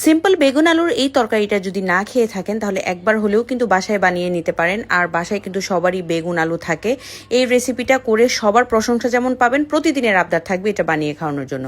Simple বেগুন আলুর এই তরকারিটা যদি না খেয়ে থাকেন তাহলে একবার হলেও কিন্তু বাসায় বানিয়ে নিতে পারেন। আর বাসায় কিন্তু সবারই বেগুন আলু থাকে। এই রেসিপিটা করে সবার প্রশংসা যেমন পাবেন, প্রতিদিনের আবদার থাকবে এটা বানিয়ে খাওয়ানোর জন্য।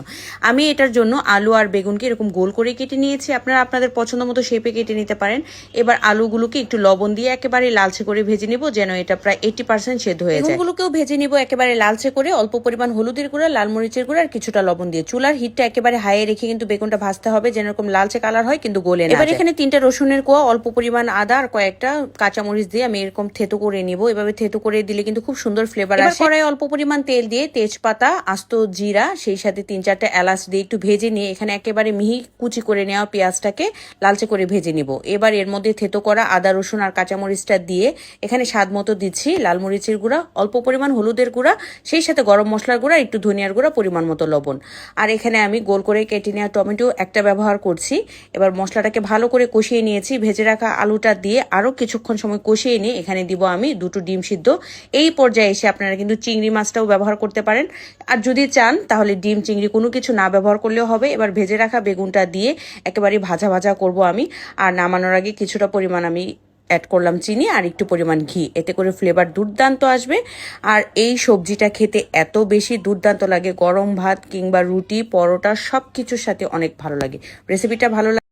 আমি এটার জন্য আলু আর বেগুনকে এরকম গোল করে কেটে নিয়েছি। আপনারা আপনাদের পছন্দ মতো শেপে কেটে নিতে পারেন। এবার আলুগুলোকে একটু লবণ দিয়ে একেবারে লালচে করে ভেজে নিব, যেন এটা প্রায় 80% সেদ্ধ হয়ে যায়। বেগুনগুলোকেও ভেজে নিব একেবারে লালচে করে, অল্প পরিমাণ হলুদের গুঁড়া, লাল মরিচের গুঁড়া আর কিছুটা লবণ দিয়ে। চুলার হিটটা একেবারে হাইয়ে রেখে কিন্তু বেগুনটা ভাজতে হবে, যেন এরকম লালচে কালার হয় কিন্তু গোলে না। এবার এখানে 3টা রসুনের কোয়া, অল্প পরিমাণ আদা আর কয়েকটা কাঁচামরিচ দিয়ে আমি এরকম থেতো করে নিব। এভাবে থেতো করে দিলে কিন্তু খুব সুন্দর ফ্লেভার আসে। কড়াই অল্প পরিমাণ তেল দিয়ে তেজপাতা, আস্ত জিরা, সেই সাথে 3-4টা এলাচ দিয়ে একটু ভেজে নিয়ে এখানে একেবারে মিহি কুচি করে নেওয়া পেঁয়াজটাকে লালচে করে ভেজে নিব। এবার এর মধ্যে থেতো করা আদা, রসুন আর কাঁচামরিচটা দিয়ে এখানে স্বাদ মতো দিচ্ছি লাল মরিচের গুঁড়া, অল্প পরিমাণ হলুদের গুঁড়া, সেই সাথে গরম মশলার গুঁড়া, একটু ধনিয়ার গুঁড়া, পরিমাণ মতো লবণ। আর এখানে আমি গোল করে কেটে নেওয়া টমেটো একটা ব্যবহার করছি। এবার মশলাটাকে ভালো করে কষিয়ে নিয়েছি। ভেজে রাখা আলুটা দিয়ে আরো কিছুক্ষণ সময় কষিয়ে নিয়ে এখানে দিব আমি 2টো ডিম সিদ্ধ। এই পর্যায়ে এসে আপনারা কিন্তু চিংড়ি মাছটাও ব্যবহার করতে পারেন, আর যদি চান তাহলে ডিম চিংড়ি কোনো কিছু না ব্যবহার করলেও হবে। এবার ভেজে রাখা বেগুনটা দিয়ে একেবারে ভাজা ভাজা করব আমি। আর নামানোর আগে কিছুটা পরিমাণ আমি অ্যাড করলাম চিনি আর একটু পরিমাণ ঘি, এতে করে ফ্লেভার দুর্দান্ত আসবে। আর এই সবজিটা খেতে এত বেশি দুর্দান্ত লাগে, গরম ভাত কিংবা রুটি, পরোটা সব কিছুর সাথে অনেক ভালো লাগে। রেসিপিটা ভালো লাগে।